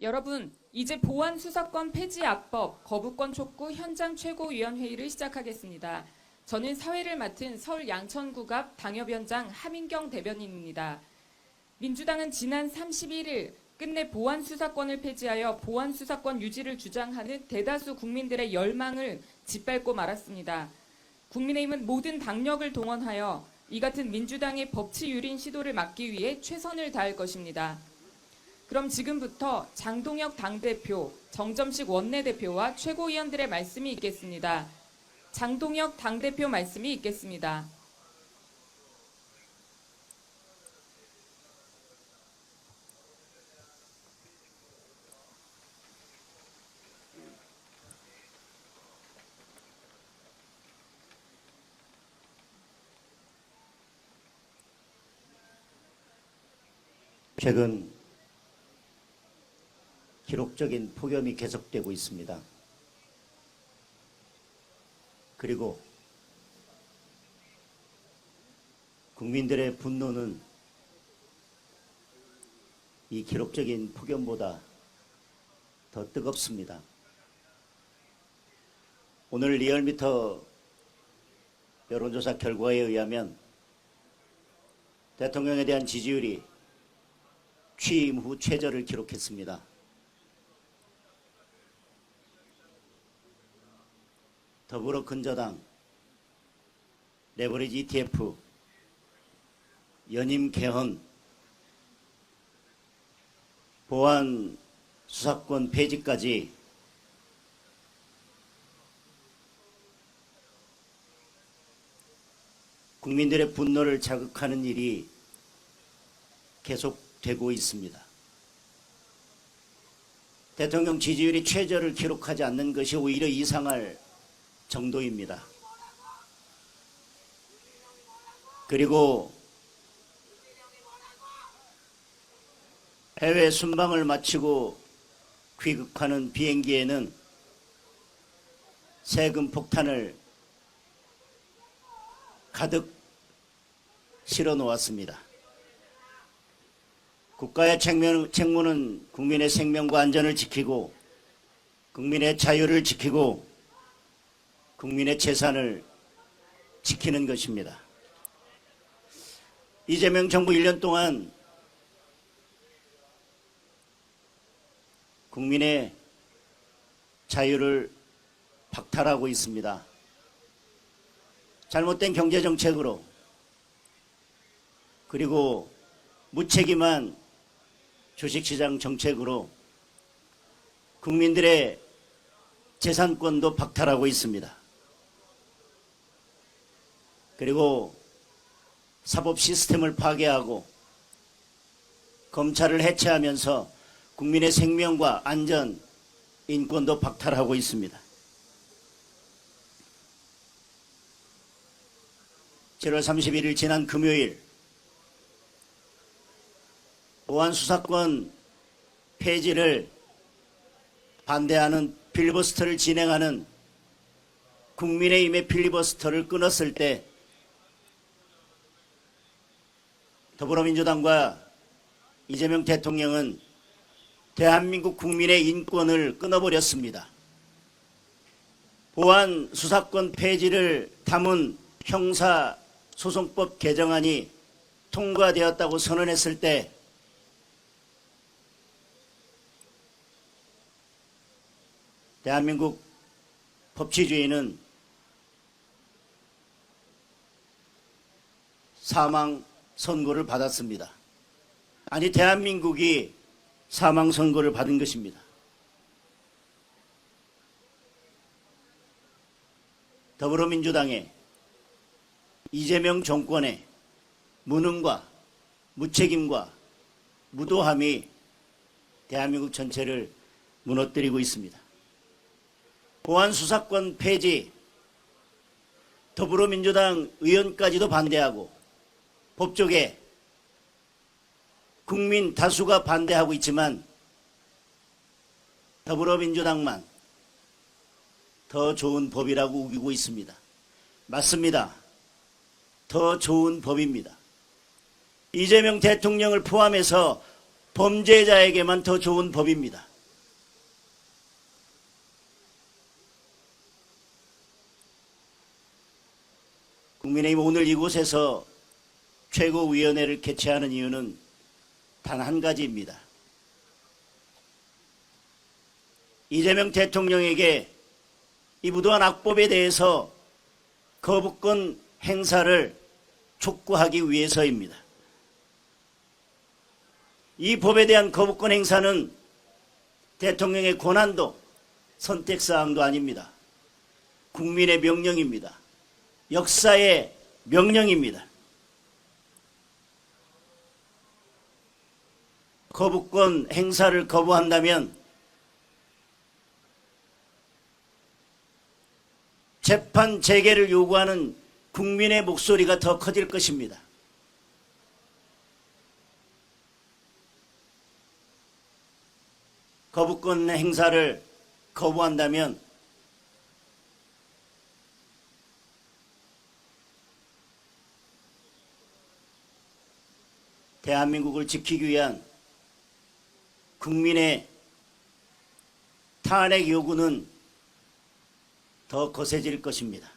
여러분, 이제 보안 수사권 폐지 악법 거부권 촉구 현장 최고위원회의를 시작하겠습니다. 저는 사회를 맡은 서울 양천구 앞 당협위원장 하민경 대변인입니다. 민주당은 지난 31일 끝내 보안 수사권을 폐지하여 보안 수사권 유지를 주장하는 대다수 국민들의 열망을 짓밟고 말았습니다. 국민의힘은 모든 당력을 동원하여 이 같은 민주당의 법치 유린 시도를 막기 위해 최선을 다할 것입니다. 그럼 지금부터 장동혁 당대표, 정점식 원내대표와 최고위원들의 말씀이 있겠습니다. 장동혁 당대표 말씀이 있겠습니다. 최근 기록적인 폭염이 계속되고 있습니다. 그리고 국민들의 분노는 이 기록적인 폭염보다 더 뜨겁습니다. 오늘 리얼미터 여론조사 결과에 의하면 대통령에 대한 지지율이 취임 후 최저를 기록했습니다. 더불어 근저당, 레버리지 ETF, 연임 개헌, 보안 수사권 폐지까지 국민들의 분노를 자극하는 일이 계속되고 있습니다. 대통령 지지율이 최저를 기록하지 않는 것이 오히려 이상할 정도입니다. 그리고 해외 순방을 마치고 귀국하는 비행기에는 세금 폭탄을 가득 실어 놓았습니다. 국가의 책무는 국민의 생명과 안전을 지키고 국민의 자유를 지키고 국민의 재산을 지키는 것입니다. 이재명 정부 1년 동안 국민의 자유를 박탈하고 있습니다. 잘못된 경제정책으로 그리고 무책임한 주식시장 정책으로 국민들의 재산권도 박탈하고 있습니다. 그리고 사법 시스템을 파괴하고 검찰을 해체하면서 국민의 생명과 안전, 인권도 박탈하고 있습니다. 7월 31일 지난 금요일 보안 수사권 폐지를 반대하는 필리버스터를 진행하는 국민의힘의 필리버스터를 끊었을 때 더불어민주당과 이재명 대통령은 대한민국 국민의 인권을 끊어버렸습니다. 보안 수사권 폐지를 담은 형사소송법 개정안이 통과되었다고 선언했을 때 대한민국 법치주의는 사망 선고를 받았습니다. 아니, 대한민국이 사망 선고를 받은 것입니다. 더불어민주당의 이재명 정권의 무능과 무책임과 무도함이 대한민국 전체를 무너뜨리고 있습니다. 보안 수사권 폐지, 더불어민주당 의원까지도 반대하고 법조계 국민 다수가 반대하고 있지만 더불어민주당만 더 좋은 법이라고 우기고 있습니다. 맞습니다. 더 좋은 법입니다. 이재명 대통령을 포함해서 범죄자에게만 더 좋은 법입니다. 국민의힘 오늘 이곳에서 최고위원회를 개최하는 이유는 단 한 가지입니다. 이재명 대통령에게 이 무도한 악법에 대해서 거부권 행사를 촉구하기 위해서입니다. 이 법에 대한 거부권 행사는 대통령의 권한도 선택사항도 아닙니다. 국민의 명령입니다. 역사의 명령입니다. 거부권 행사를 거부한다면 재판 재개를 요구하는 국민의 목소리가 더 커질 것입니다. 거부권 행사를 거부한다면 대한민국을 지키기 위한 국민의 탄핵 요구는 더 거세질 것입니다.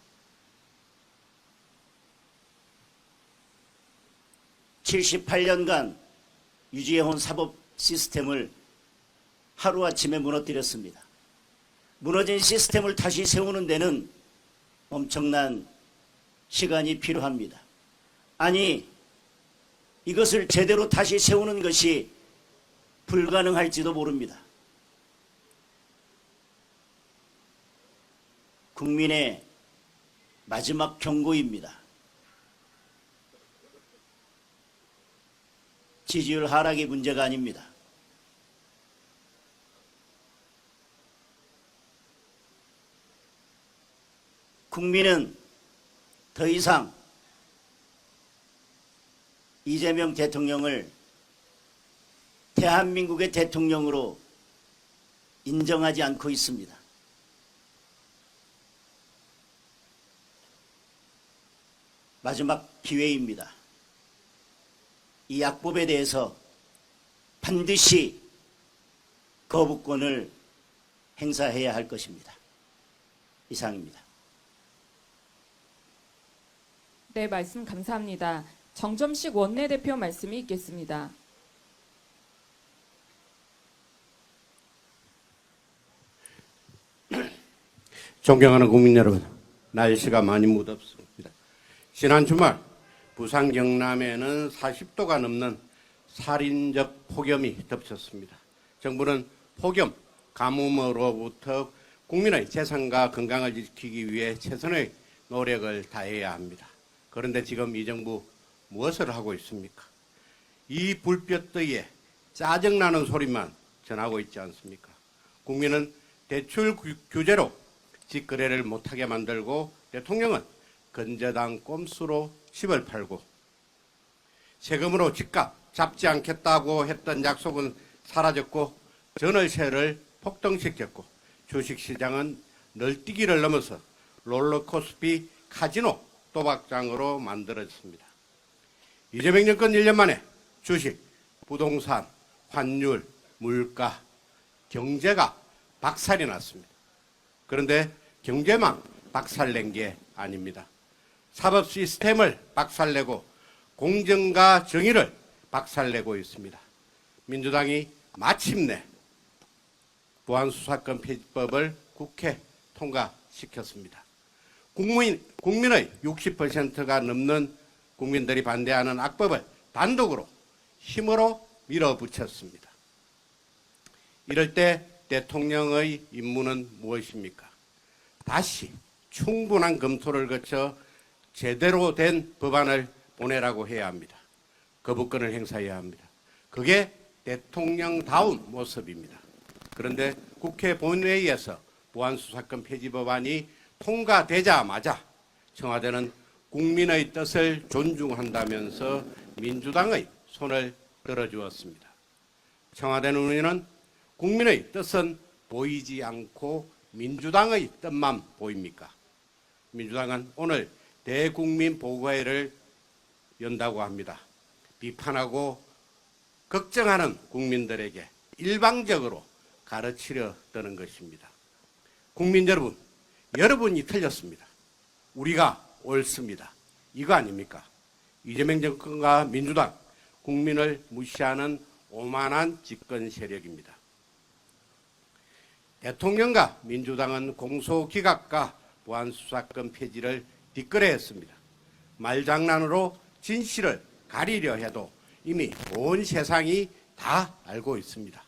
78년간 유지해온 사법 시스템을 하루아침에 무너뜨렸습니다. 무너진 시스템을 다시 세우는 데는 엄청난 시간이 필요합니다. 아니, 이것을 제대로 다시 세우는 것이 불가능할지도 모릅니다. 국민의 마지막 경고입니다. 지지율 하락이 문제가 아닙니다. 국민은 더 이상 이재명 대통령을 대한민국의 대통령으로 인정하지 않고 있습니다. 마지막 기회입니다. 이 악법에 대해서 반드시 거부권을 행사해야 할 것입니다. 이상입니다. 네, 말씀 감사합니다. 정점식 원내대표 말씀이 있겠습니다. 존경하는 국민 여러분, 날씨가 많이 무덥습니다. 지난 주말 부산 경남에는 40도가 넘는 살인적 폭염이 덮쳤습니다. 정부는 폭염, 가뭄으로부터 국민의 재산과 건강을 지키기 위해 최선의 노력을 다해야 합니다. 그런데 지금 이 정부 무엇을 하고 있습니까? 이 불볕더위에 짜증나는 소리만 전하고 있지 않습니까? 국민은 대출 규제로 직거래를 못하게 만들고 대통령은 건재당 꼼수로 집을 팔고 세금으로 집값 잡지 않겠다고 했던 약속은 사라졌고 전월세를 폭등시켰고 주식시장은 널뛰기를 넘어서 롤러코스피 카지노 도박장으로 만들어졌습니다. 이재명 정권 1년 만에 주식, 부동산, 환율, 물가, 경제가 박살이 났습니다. 그런데 경제만 박살낸 게 아닙니다. 사법 시스템을 박살내고 공정과 정의를 박살내고 있습니다. 민주당이 마침내 보안수사권 폐지법을 국회 통과시켰습니다. 국민의 60%가 넘는 국민들이 반대하는 악법을 단독으로 힘으로 밀어붙였습니다. 이럴 때 대통령의 임무는 무엇입니까? 다시 충분한 검토를 거쳐 제대로 된 법안을 보내라고 해야 합니다. 거부권을 행사해야 합니다. 그게 대통령다운 모습입니다. 그런데 국회 본회의에서 보안수사권 폐지 법안이 통과되자마자 청와대는 국민의 뜻을 존중한다면서 민주당의 손을 들어주었습니다. 청와대 눈에는 국민의 뜻은 보이지 않고 민주당의 뜻만 보입니까? 민주당은 오늘 대국민 보고회를 연다고 합니다. 비판하고 걱정하는 국민들에게 일방적으로 가르치려 드는 것입니다. 국민 여러분, 여러분이 틀렸습니다. 우리가 옳습니다. 이거 아닙니까? 이재명 정권과 민주당, 국민을 무시하는 오만한 집권 세력입니다. 대통령과 민주당은 공소기각과 보안수사권 폐지를 뒷거래했습니다. 말장난으로 진실을 가리려 해도 이미 온 세상이 다 알고 있습니다.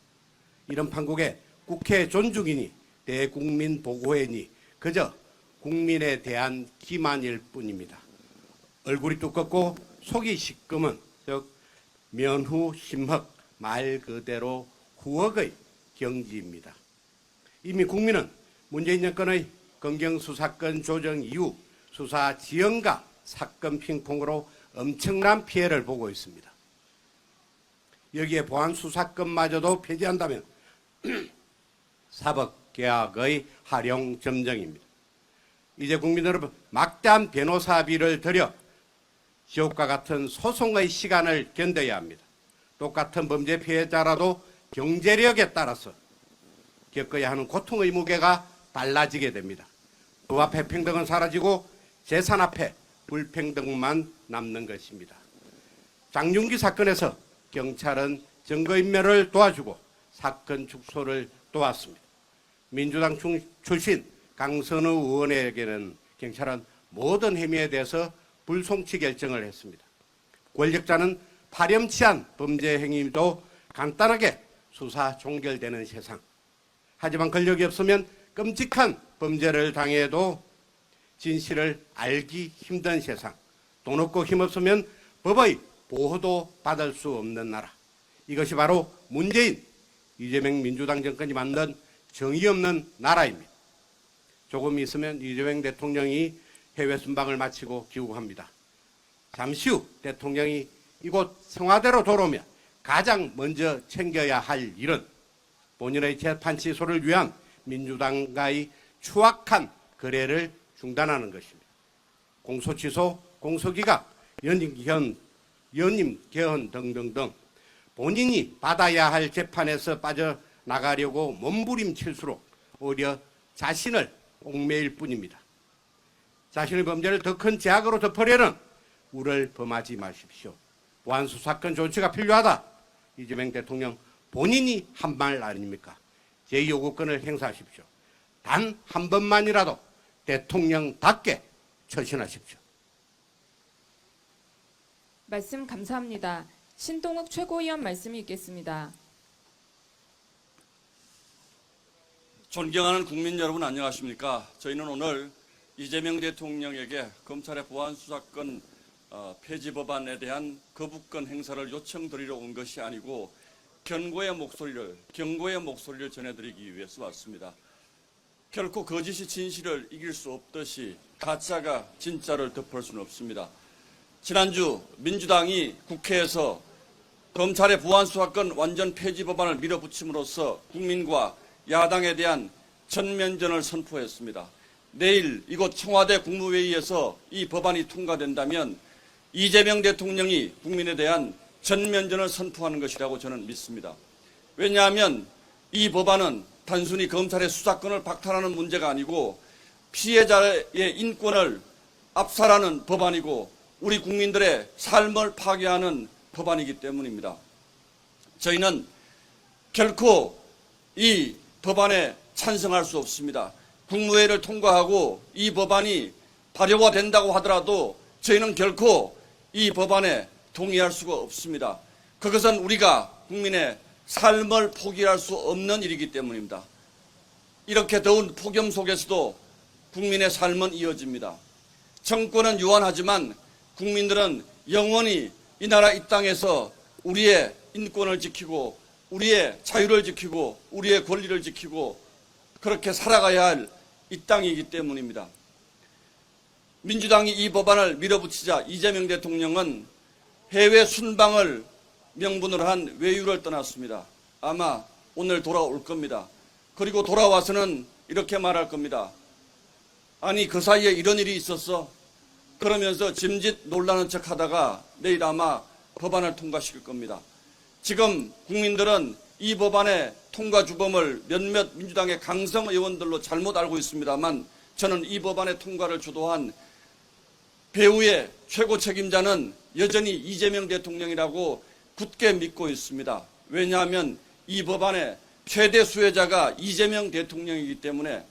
이런 판국에 국회 존중이니 대국민 보고회니 그저 국민에 대한 기만일 뿐입니다. 얼굴이 두껍고 속이 시꺼먼, 즉 면후 심흑, 말 그대로 후억의 경지입니다. 이미 국민은 문재인 정권의 검경수사권 조정 이후 수사 지연과 사건 핑퐁으로 엄청난 피해를 보고 있습니다. 여기에 보안수사권마저도 폐지한다면 사법개혁의 활용 점정입니다. 이제 국민 여러분, 막대한 변호사비를 들여 지옥과 같은 소송의 시간을 견뎌야 합니다. 똑같은 범죄 피해자라도 경제력에 따라서 겪어야 하는 고통의 무게가 달라지게 됩니다. 법 앞에 평등은 사라지고 재산 앞에 불평등만 남는 것입니다. 장윤기 사건에서 경찰은 증거인멸을 도와주고 사건 축소를 도왔습니다. 민주당 출신 강선우 의원에게는 경찰은 모든 혐의에 대해서 불송치 결정을 했습니다. 권력자는 파렴치한 범죄 행위도 간단하게 수사 종결되는 세상. 하지만 권력이 없으면 끔찍한 범죄를 당해도 진실을 알기 힘든 세상. 돈 없고 힘없으면 법의 보호도 받을 수 없는 나라. 이것이 바로 문재인, 이재명 민주당 정권이 만든 정의 없는 나라입니다. 조금 있으면 이재명 대통령이 해외 순방을 마치고 귀국합니다. 잠시 후 대통령이 이곳 청와대로 돌아오면 가장 먼저 챙겨야 할 일은 본인의 재판 취소를 위한 민주당과의 추악한 거래를 중단하는 것입니다. 공소취소, 공소기각, 연임 개헌 등등등 본인이 받아야 할 재판에서 빠져나가려고 몸부림칠수록 오히려 자신을 옥매일 뿐입니다. 자신의 범죄를 더 큰 제약으로 덮으려는 우를 범하지 마십시오. 보안수사권 조치가 필요하다. 이재명 대통령 본인이 한 말 아닙니까? 제2요구권을 행사하십시오. 단 한 번만이라도 대통령답게 처신하십시오. 말씀 감사합니다. 신동욱 최고위원 말씀이 있겠습니다. 존경하는 국민 여러분 안녕하십니까? 저희는 오늘 이재명 대통령에게 검찰의 보안수사권 폐지 법안에 대한 거부권 행사를 요청드리러 온 것이 아니고 경고의 목소리를 전해드리기 위해서 왔습니다. 결코 거짓이 진실을 이길 수 없듯이 가짜가 진짜를 덮을 수는 없습니다. 지난주 민주당이 국회에서 검찰의 보안수사권 완전 폐지 법안을 밀어붙임으로써 국민과 야당에 대한 전면전을 선포했습니다. 내일 이곳 청와대 국무회의에서 이 법안이 통과된다면 이재명 대통령이 국민에 대한 전면전을 선포하는 것이라고 저는 믿습니다. 왜냐하면 이 법안은 단순히 검찰의 수사권을 박탈하는 문제가 아니고 피해자의 인권을 압살하는 법안이고 우리 국민들의 삶을 파괴하는 법안이기 때문입니다. 저희는 결코 이 법안에 찬성할 수 없습니다. 국무회의를 통과하고 이 법안이 발효가 된다고 하더라도 저희는 결코 이 법안에 동의할 수가 없습니다. 그것은 우리가 국민의 삶을 포기할 수 없는 일이기 때문입니다. 이렇게 더운 폭염 속에서도 국민의 삶은 이어집니다. 정권은 유한하지만 국민들은 영원히 이 나라 이 땅에서 우리의 인권을 지키고 우리의 자유를 지키고 우리의 권리를 지키고 그렇게 살아가야 할 이 땅이기 때문입니다. 민주당이 이 법안을 밀어붙이자 이재명 대통령은 해외 순방을 명분으로 한 외유를 떠났습니다. 아마 오늘 돌아올 겁니다. 그리고 돌아와서는 이렇게 말할 겁니다. 아니 그 사이에 이런 일이 있었어? 그러면서 짐짓 놀라는 척 하다가 내일 아마 법안을 통과시킬 겁니다. 지금 국민들은 이 법안의 통과 주범을 몇몇 민주당의 강성 의원들로 잘못 알고 있습니다만 저는 이 법안의 통과를 주도한 배후의 최고 책임자는 여전히 이재명 대통령이라고 굳게 믿고 있습니다. 왜냐하면 이 법안의 최대 수혜자가 이재명 대통령이기 때문에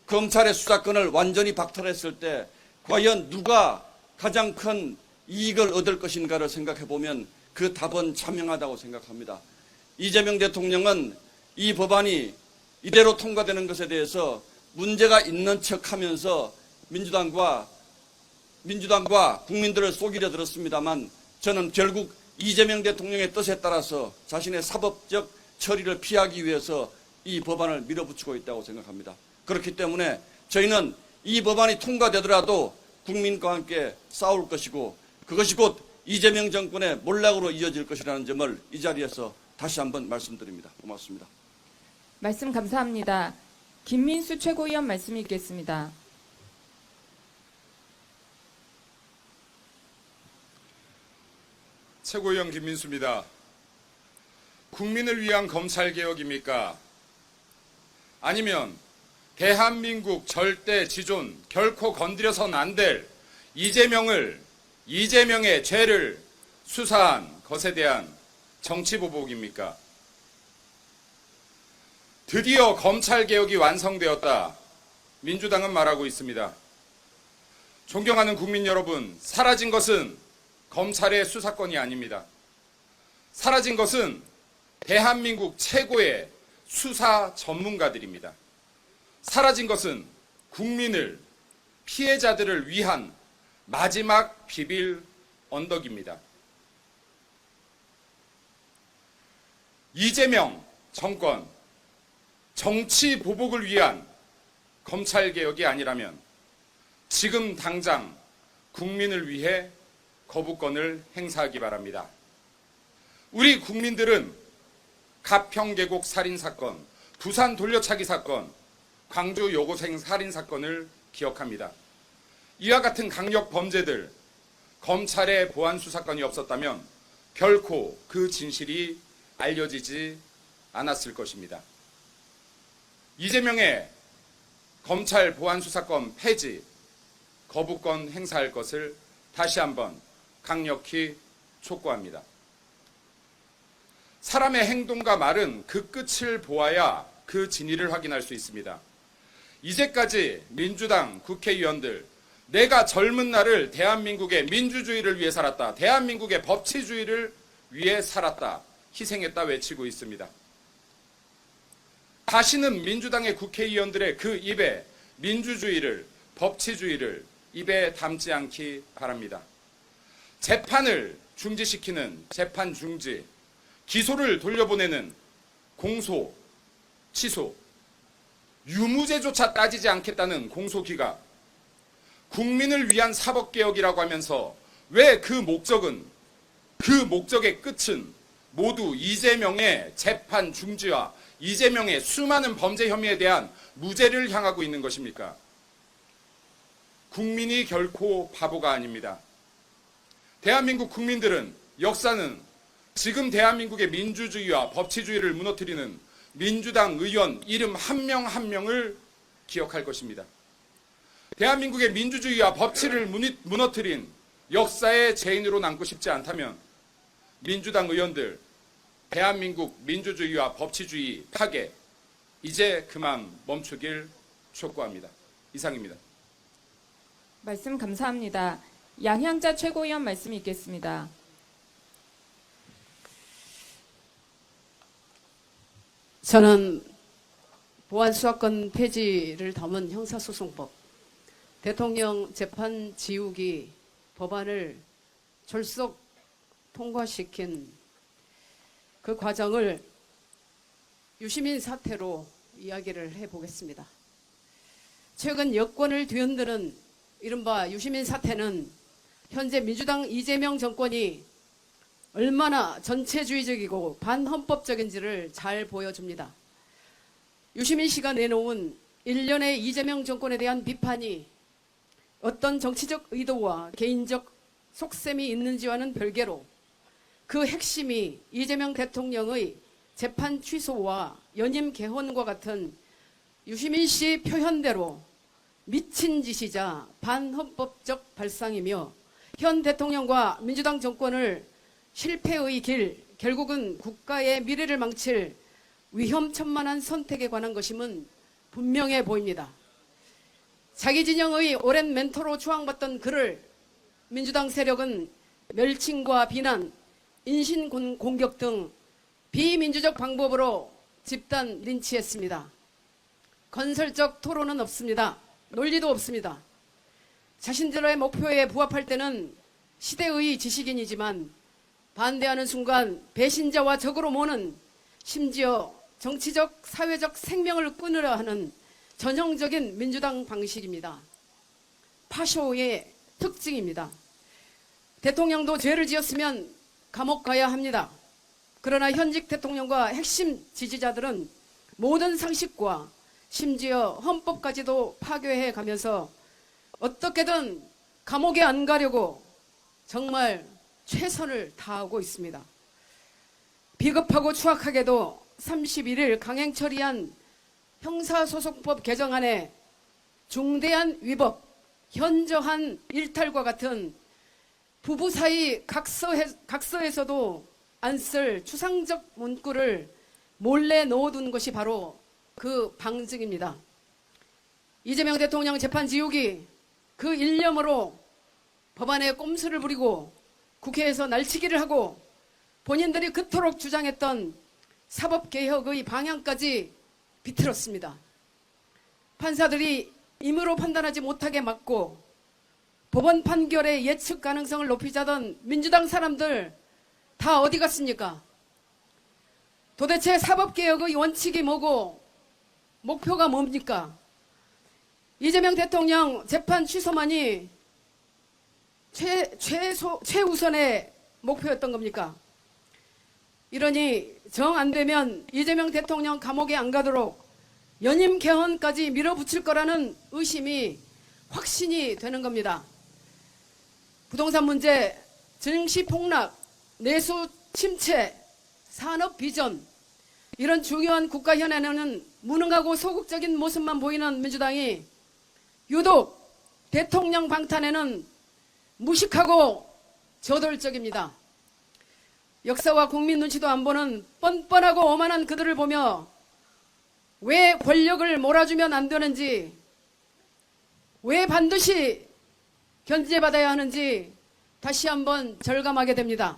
검찰의 수사권을 완전히 박탈했을 때 과연 누가 가장 큰 이익을 얻을 것인가를 생각해 보면 그 답은 자명하다고 생각합니다. 이재명 대통령은 이 법안이 이대로 통과되는 것에 대해서 문제가 있는 척하면서 민주당과 국민들을 속이려 들었습니다만 저는 결국 이재명 대통령의 뜻에 따라서 자신의 사법적 처리를 피하기 위해서 이 법안을 밀어붙이고 있다고 생각합니다. 그렇기 때문에 저희는 이 법안이 통과되더라도 국민과 함께 싸울 것이고 그것이 곧 이재명 정권의 몰락으로 이어질 것이라는 점을 이 자리에서 다시 한번 말씀드립니다. 고맙습니다. 말씀 감사합니다. 김민수 최고위원 말씀이 있겠습니다. 최고위원 김민수입니다. 국민을 위한 검찰개혁입니까? 아니면 대한민국 절대 지존 결코 건드려선 안 될 이재명의 죄를 수사한 것에 대한 정치보복입니까? 드디어 검찰개혁이 완성되었다. 민주당은 말하고 있습니다. 존경하는 국민 여러분, 사라진 것은 검찰의 수사권이 아닙니다. 사라진 것은 대한민국 최고의 수사 전문가들입니다. 사라진 것은 국민을, 피해자들을 위한 마지막 비빌 언덕입니다. 이재명 정권, 정치 보복을 위한 검찰개혁이 아니라면 지금 당장 국민을 위해 거부권을 행사하기 바랍니다. 우리 국민들은 가평계곡 살인사건, 부산 돌려차기 사건, 광주 여고생 살인사건을 기억합니다. 이와 같은 강력 범죄들, 검찰의 보안 수사권이 없었다면 결코 그 진실이 알려지지 않았을 것입니다. 이재명의 검찰 보안 수사권 폐지, 거부권 행사할 것을 다시 한번 강력히 촉구합니다. 사람의 행동과 말은 그 끝을 보아야 그 진위를 확인할 수 있습니다. 이제까지 민주당 국회의원들, 내가 젊은 날을 대한민국의 민주주의를 위해 살았다, 대한민국의 법치주의를 위해 살았다, 희생했다 외치고 있습니다. 다시는 민주당의 국회의원들의 그 입에 민주주의를, 법치주의를 입에 담지 않기 바랍니다. 재판을 중지시키는 재판 중지, 기소를 돌려보내는 공소, 취소, 유무죄조차 따지지 않겠다는 공소기각, 국민을 위한 사법개혁이라고 하면서 왜 그 목적의 끝은 모두 이재명의 재판 중지와 이재명의 수많은 범죄 혐의에 대한 무죄를 향하고 있는 것입니까? 국민이 결코 바보가 아닙니다. 대한민국 국민들은, 역사는 지금 대한민국의 민주주의와 법치주의를 무너뜨리는 민주당 의원 이름 한 명 한 명을 기억할 것입니다. 대한민국의 민주주의와 법치를 무너뜨린 역사의 죄인으로 남고 싶지 않다면 민주당 의원들, 대한민국 민주주의와 법치주의 파괴 이제 그만 멈추길 촉구합니다. 이상입니다. 말씀 감사합니다. 양향자 최고위원 말씀이 있겠습니다. 저는 보안수사권 폐지를 담은 형사소송법, 대통령 재판 지우기 법안을 졸속 통과시킨 그 과정을 유시민 사태로 이야기를 해보겠습니다. 최근 여권을 뒤흔드는 이른바 유시민 사태는 현재 민주당 이재명 정권이 얼마나 전체주의적이고 반헌법적인지를 잘 보여줍니다. 유시민 씨가 내놓은 일련의 이재명 정권에 대한 비판이 어떤 정치적 의도와 개인적 속셈이 있는지와는 별개로 그 핵심이 이재명 대통령의 재판 취소와 연임 개헌과 같은 유시민 씨 표현대로 미친 짓이자 반헌법적 발상이며 현 대통령과 민주당 정권을 실패의 길, 결국은 국가의 미래를 망칠 위험천만한 선택에 관한 것임은 분명해 보입니다. 자기 진영의 오랜 멘토로 추앙받던 그를 민주당 세력은 멸칭과 비난, 인신 공격 등 비민주적 방법으로 집단 린치했습니다. 건설적 토론은 없습니다. 논리도 없습니다. 자신들의 목표에 부합할 때는 시대의 지식인이지만 반대하는 순간 배신자와 적으로 모는, 심지어 정치적, 사회적 생명을 끊으려 하는 전형적인 민주당 방식입니다. 파쇼의 특징입니다. 대통령도 죄를 지었으면 감옥 가야 합니다. 그러나 현직 대통령과 핵심 지지자들은 모든 상식과 심지어 헌법까지도 파괴해 가면서 어떻게든 감옥에 안 가려고 정말 최선을 다하고 있습니다. 비겁하고 추악하게도 31일 강행 처리한 형사소송법 개정안에 중대한 위법, 현저한 일탈과 같은 부부 사이 각서에서도 안 쓸 추상적 문구를 몰래 넣어둔 것이 바로 그 방증입니다. 이재명 대통령 재판 지우기 그 일념으로 법안에 꼼수를 부리고 국회에서 날치기를 하고 본인들이 그토록 주장했던 사법개혁의 방향까지 비틀었습니다. 판사들이 임의로 판단하지 못하게 막고 법원 판결의 예측 가능성을 높이자던 민주당 사람들 다 어디 갔습니까? 도대체 사법개혁의 원칙이 뭐고 목표가 뭡니까? 이재명 대통령 재판 취소만이 최우선의 목표였던 겁니까? 이러니 정 안 되면 이재명 대통령 감옥에 안 가도록 연임 개헌까지 밀어붙일 거라는 의심이 확신이 되는 겁니다. 부동산 문제, 증시 폭락, 내수 침체, 산업 비전, 이런 중요한 국가 현안에는 무능하고 소극적인 모습만 보이는 민주당이 유독 대통령 방탄에는 무식하고 저돌적입니다. 역사와 국민 눈치도 안 보는 뻔뻔하고 오만한 그들을 보며 왜 권력을 몰아주면 안 되는지, 왜 반드시 견제받아야 하는지 다시 한번 절감하게 됩니다.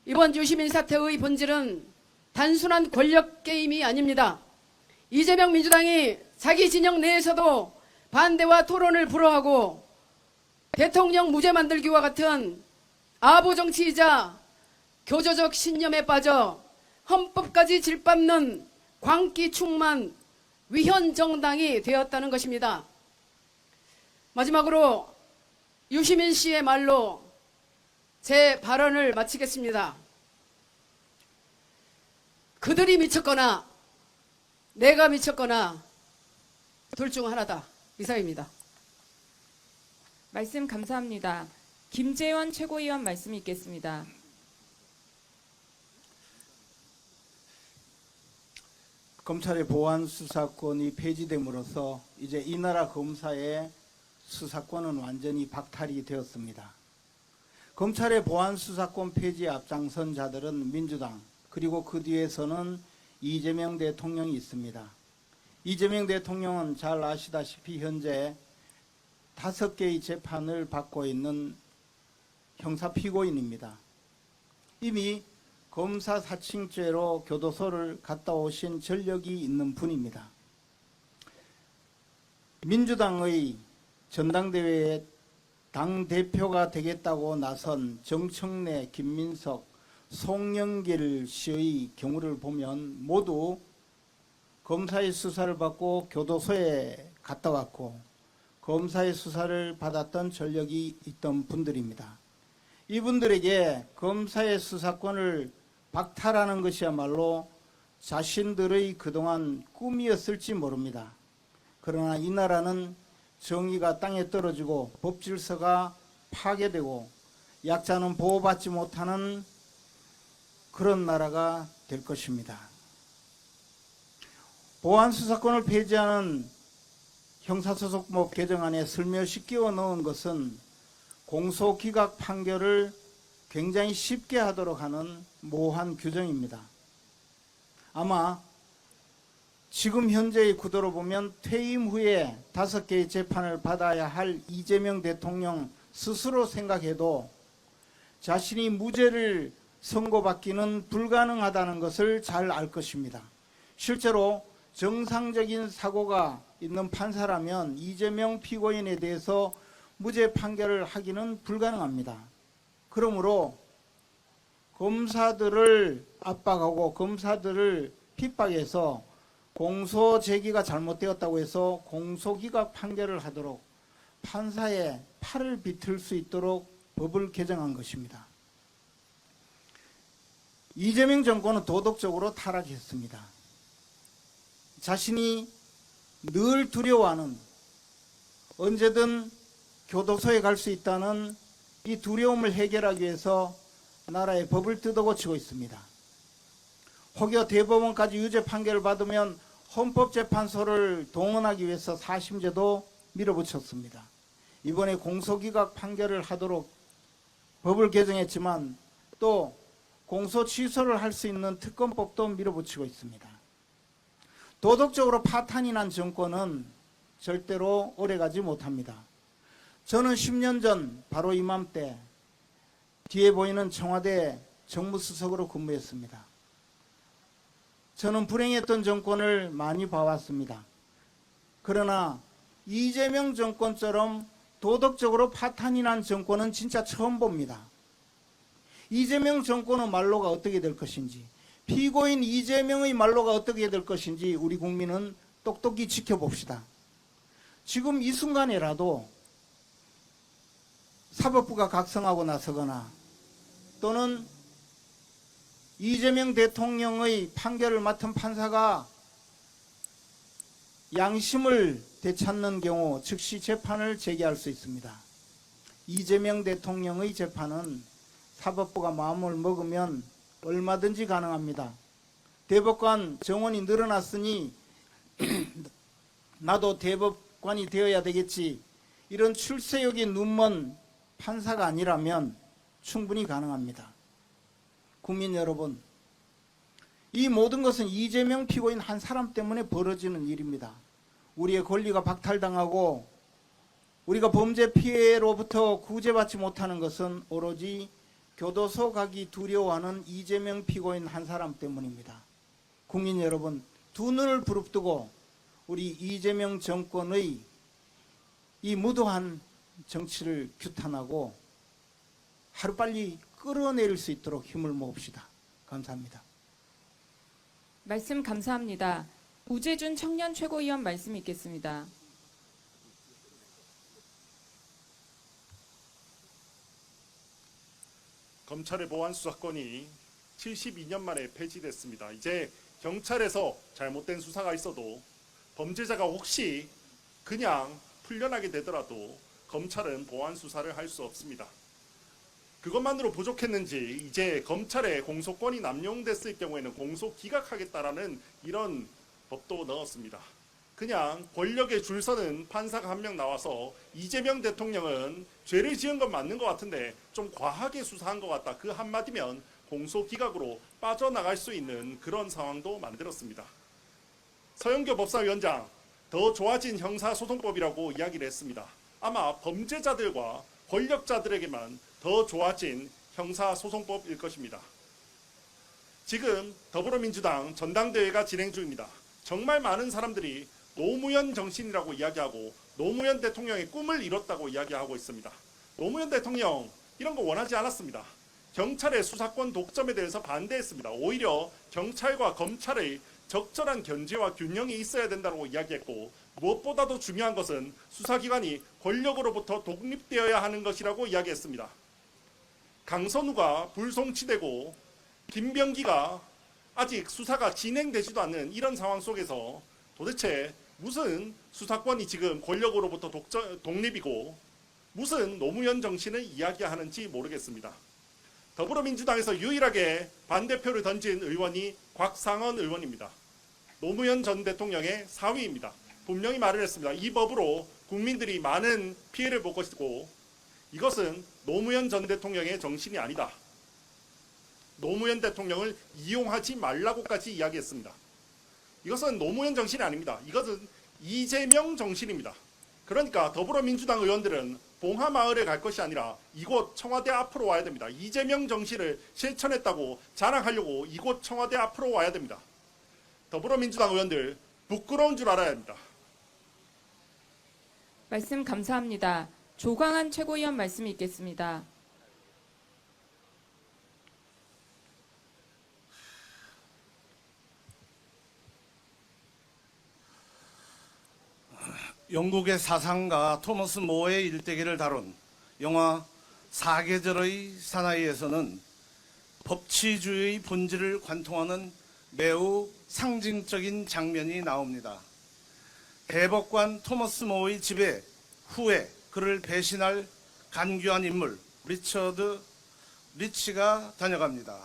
이번 유시민 사태의 본질은 단순한 권력 게임이 아닙니다. 이재명 민주당이 자기 진영 내에서도 반대와 토론을 불허하고 대통령 무죄 만들기와 같은 아부 정치이자 교조적 신념에 빠져 헌법까지 질밟는 광기 충만 위헌 정당이 되었다는 것입니다. 마지막으로 유시민 씨의 말로 제 발언을 마치겠습니다. 그들이 미쳤거나 내가 미쳤거나 둘 중 하나다. 이상입니다. 말씀 감사합니다. 김재원 최고위원 말씀이 있겠습니다. 검찰의 보안 수사권이 폐지됨으로써 이제 이 나라 검사의 수사권은 완전히 박탈이 되었습니다. 검찰의 보안 수사권 폐지에 앞장선 자들은 민주당, 그리고 그 뒤에서는 이재명 대통령이 있습니다. 이재명 대통령은 잘 아시다시피 현재 5개의 재판을 받고 있는 형사 피고인입니다. 이미 검사 사칭죄로 교도소를 갔다 오신 전력이 있는 분입니다. 민주당의 전당대회에 당대표가 되겠다고 나선 정청래, 김민석, 송영길 씨의 경우를 보면 모두 검사의 수사를 받고 교도소에 갔다 왔고 검사의 수사를 받았던 전력이 있던 분들입니다. 이분들에게 검사의 수사권을 박탈하는 것이야말로 자신들의 그동안 꿈이었을지 모릅니다. 그러나 이 나라는 정의가 땅에 떨어지고 법질서가 파괴되고 약자는 보호받지 못하는 그런 나라가 될 것입니다. 보안 수사권을 폐지하는 형사소송법 개정안에 슬며시 끼워 넣은 것은 공소기각 판결을 굉장히 쉽게 하도록 하는 모호한 규정입니다. 아마 지금 현재의 구도로 보면 퇴임 후에 5개의 재판을 받아야 할 이재명 대통령 스스로 생각해도 자신이 무죄를 선고받기는 불가능하다는 것을 잘 알 것입니다. 실제로 정상적인 사고가 있는 판사라면 이재명 피고인에 대해서 무죄 판결을 하기는 불가능합니다. 그러므로 검사들을 압박하고 검사들을 핍박해서 공소 제기가 잘못되었다고 해서 공소기각 판결을 하도록 판사의 팔을 비틀 수 있도록 법을 개정한 것입니다. 이재명 정권은 도덕적으로 타락했습니다. 자신이 늘 두려워하는, 언제든 교도소에 갈 수 있다는 이 두려움을 해결하기 위해서 나라의 법을 뜯어고치고 있습니다. 혹여 대법원까지 유죄 판결을 받으면 헌법재판소를 동원하기 위해서 사심제도 밀어붙였습니다. 이번에 공소기각 판결을 하도록 법을 개정했지만 또 공소 취소를 할 수 있는 특검법도 밀어붙이고 있습니다. 도덕적으로 파탄이 난 정권은 절대로 오래가지 못합니다. 저는 10년 전 바로 이맘때 뒤에 보이는 청와대 정무수석으로 근무했습니다. 저는 불행했던 정권을 많이 봐왔습니다. 그러나 이재명 정권처럼 도덕적으로 파탄이 난 정권은 진짜 처음 봅니다. 이재명 정권의 말로가 어떻게 될 것인지, 피고인 이재명의 말로가 어떻게 될 것인지 우리 국민은 똑똑히 지켜봅시다. 지금 이 순간에라도 사법부가 각성하고 나서거나 또는 이재명 대통령의 판결을 맡은 판사가 양심을 되찾는 경우 즉시 재판을 제기할 수 있습니다. 이재명 대통령의 재판은 사법부가 마음을 먹으면 얼마든지 가능합니다. 대법관 정원이 늘어났으니 나도 대법관이 되어야 되겠지, 이런 출세욕이 눈먼 판사가 아니라면 충분히 가능합니다. 국민 여러분, 이 모든 것은 이재명 피고인 한 사람 때문에 벌어지는 일입니다. 우리의 권리가 박탈당하고 우리가 범죄 피해로부터 구제받지 못하는 것은 오로지 교도소 가기 두려워하는 이재명 피고인 한 사람 때문입니다. 국민 여러분, 두 눈을 부릅뜨고 우리 이재명 정권의 이 무도한 정치를 규탄하고 하루빨리 끌어내릴 수 있도록 힘을 모읍시다. 감사합니다. 말씀 감사합니다. 우재준 청년 최고위원 말씀 있겠습니다. 검찰의 보안 수사권이 72년 만에 폐지됐습니다. 이제 경찰에서 잘못된 수사가 있어도 범죄자가 혹시 그냥 풀려나게 되더라도 검찰은 보안 수사를 할 수 없습니다. 그것만으로 부족했는지 이제 검찰의 공소권이 남용됐을 경우에는 공소 기각하겠다라는 이런 법도 넣었습니다. 그냥 권력에 줄 서는 판사가 한 명 나와서 이재명 대통령은 죄를 지은 건 맞는 것 같은데 좀 과하게 수사한 것 같다, 그 한마디면 공소 기각으로 빠져나갈 수 있는 그런 상황도 만들었습니다. 서영교 법사위원장, 더 좋아진 형사소송법이라고 이야기를 했습니다. 아마 범죄자들과 권력자들에게만 더 좋아진 형사소송법일 것입니다. 지금 더불어민주당 전당대회가 진행 중입니다. 정말 많은 사람들이 노무현 정신이라고 이야기하고 노무현 대통령의 꿈을 이뤘다고 이야기하고 있습니다. 노무현 대통령 이런 거 원하지 않았습니다. 경찰의 수사권 독점에 대해서 반대했습니다. 오히려 경찰과 검찰의 적절한 견제와 균형이 있어야 된다고 이야기했고, 무엇보다도 중요한 것은 수사기관이 권력으로부터 독립되어야 하는 것이라고 이야기했습니다. 강선우가 불송치되고 김병기가 아직 수사가 진행되지도 않는 이런 상황 속에서 도대체 무슨 수사권이 지금 권력으로부터 독립이고 무슨 노무현 정신을 이야기하는지 모르겠습니다. 더불어민주당에서 유일하게 반대표를 던진 의원이 곽상원 의원입니다. 노무현 전 대통령의 사위입니다. 분명히 말을 했습니다. 이 법으로 국민들이 많은 피해를 볼 것이고 이것은 노무현 전 대통령의 정신이 아니다. 노무현 대통령을 이용하지 말라고까지 이야기했습니다. 이것은 노무현 정신이 아닙니다. 이것은 이재명 정신입니다. 그러니까 더불어민주당 의원들은 봉하마을에 갈 것이 아니라 이곳 청와대 앞으로 와야 됩니다. 이재명 정신을 실천했다고 자랑하려고 이곳 청와대 앞으로 와야 됩니다. 더불어민주당 의원들 부끄러운 줄 알아야 합니다. 말씀 감사합니다. 조광한 최고위원 말씀이 있겠습니다. 영국의 사상가 토머스 모어의 일대기를 다룬 영화 사계절의 사나이에서는 법치주의의 본질을 관통하는 매우 상징적인 장면이 나옵니다. 대법관 토머스 모어의 집에 후에 그를 배신할 간교한 인물 리처드 리치가 다녀갑니다.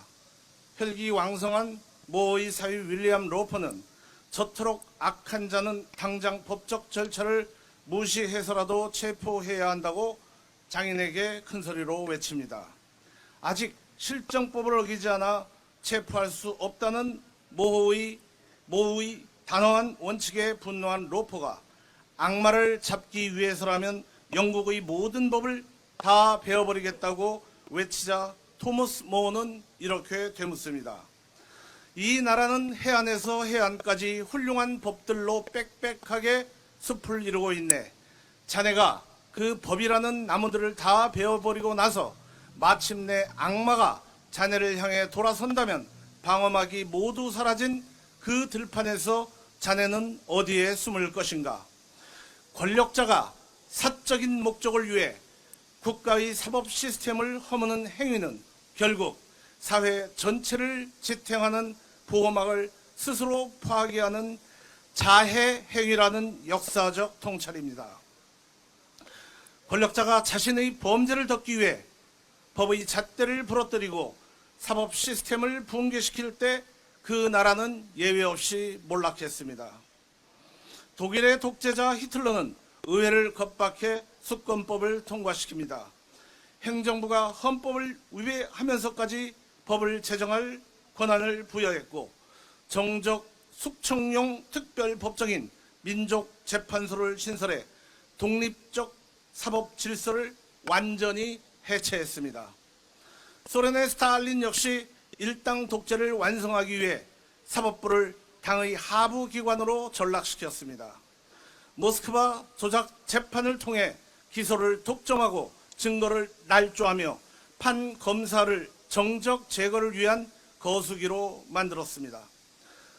혈기왕성한 모어의 사위 윌리엄 로퍼는 저토록 악한 자는 당장 법적 절차를 무시해서라도 체포해야 한다고 장인에게 큰소리로 외칩니다. 아직 실정법을 어기지 않아 체포할 수 없다는 모의 단호한 원칙에 분노한 로퍼가 악마를 잡기 위해서라면 영국의 모든 법을 다 베어버리겠다고 외치자 토머스 모어는 이렇게 되묻습니다. 이 나라는 해안에서 해안까지 훌륭한 법들로 빽빽하게 숲을 이루고 있네. 자네가 그 법이라는 나무들을 다 베어버리고 나서 마침내 악마가 자네를 향해 돌아선다면 방어막이 모두 사라진 그 들판에서 자네는 어디에 숨을 것인가? 권력자가 사적인 목적을 위해 국가의 사법 시스템을 허무는 행위는 결국 사회 전체를 지탱하는 보호막을 스스로 파괴하는 자해 행위라는 역사적 통찰입니다. 권력자가 자신의 범죄를 덮기 위해 법의 잣대를 부러뜨리고 사법 시스템을 붕괴시킬 때 그 나라는 예외 없이 몰락했습니다. 독일의 독재자 히틀러는 의회를 겁박해 수권법을 통과시킵니다. 행정부가 헌법을 위배하면서까지 법을 제정할 권한을 부여했고 정적 숙청용 특별법정인 민족재판소를 신설해 독립적 사법 질서를 완전히 해체했습니다. 소련의 스탈린 역시 일당 독재를 완성하기 위해 사법부를 당의 하부 기관으로 전락시켰습니다. 모스크바 조작 재판을 통해 기소를 독점하고 증거를 날조하며 판검사를 정적 제거를 위한 거수기로 만들었습니다.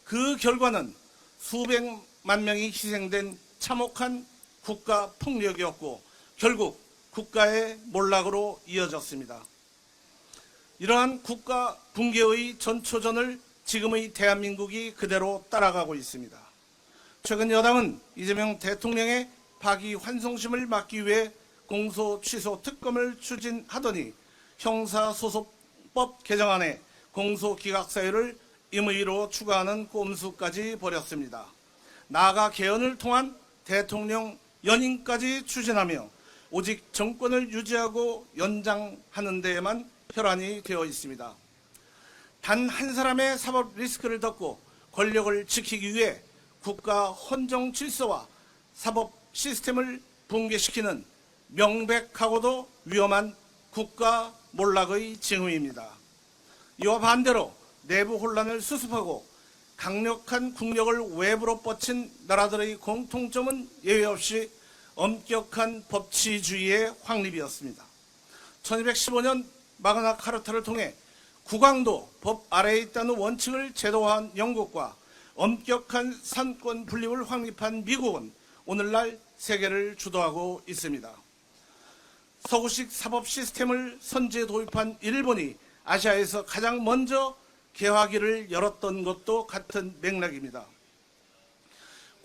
그 결과는 수백만 명이 희생된 참혹한 국가 폭력이었고 결국 국가의 몰락으로 이어졌습니다. 이러한 국가 붕괴의 전초전을 지금의 대한민국이 그대로 따라가고 있습니다. 최근 여당은 이재명 대통령의 파기환송심을 막기 위해 공소 취소 특검을 추진하더니 형사소송법 개정안에 공소기각사유를 임의로 추가하는 꼼수까지 벌였습니다. 나아가 개헌을 통한 대통령 연임까지 추진하며 오직 정권을 유지하고 연장하는 데에만 혈안이 되어 있습니다. 단 한 사람의 사법 리스크를 덮고 권력을 지키기 위해 국가 헌정 질서와 사법 시스템을 붕괴시키는 명백하고도 위험한 국가 몰락의 징후입니다. 이와 반대로 내부 혼란을 수습하고 강력한 국력을 외부로 뻗친 나라들의 공통점은 예외 없이 엄격한 법치주의의 확립이었습니다. 1215년 마그나 카르타를 통해 국왕도 법 아래에 있다는 원칙을 제도화한 영국과 엄격한 산권 분립을 확립한 미국은 오늘날 세계를 주도하고 있습니다. 서구식 사법 시스템을 선제에 도입한 일본이 아시아에서 가장 먼저 개화기를 열었던 것도 같은 맥락입니다.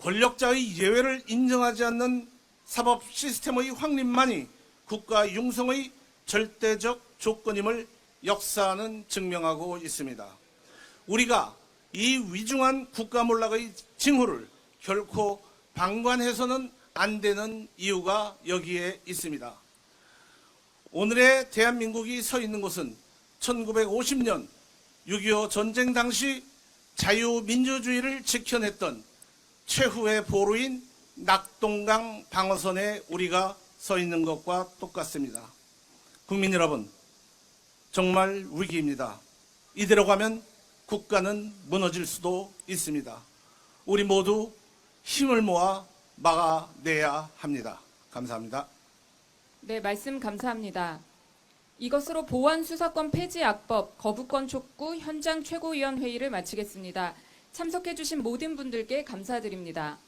권력자의 예외를 인정하지 않는 사법 시스템의 확립만이 국가 융성의 절대적 조건임을 역사는 증명하고 있습니다. 우리가 이 위중한 국가 몰락의 징후를 결코 방관해서는 안 되는 이유가 여기에 있습니다. 오늘의 대한민국이 서 있는 곳은 1950년 6.25 전쟁 당시 자유민주주의를 지켜냈던 최후의 보루인 낙동강 방어선에 우리가 서 있는 것과 똑같습니다. 국민 여러분, 정말 위기입니다. 이대로 가면 국가는 무너질 수도 있습니다. 우리 모두 힘을 모아 막아내야 합니다. 감사합니다. 네, 말씀 감사합니다. 이것으로 보안수사권 폐지악법 거부권 촉구 현장 최고위원회의를 마치겠습니다. 참석해주신 모든 분들께 감사드립니다.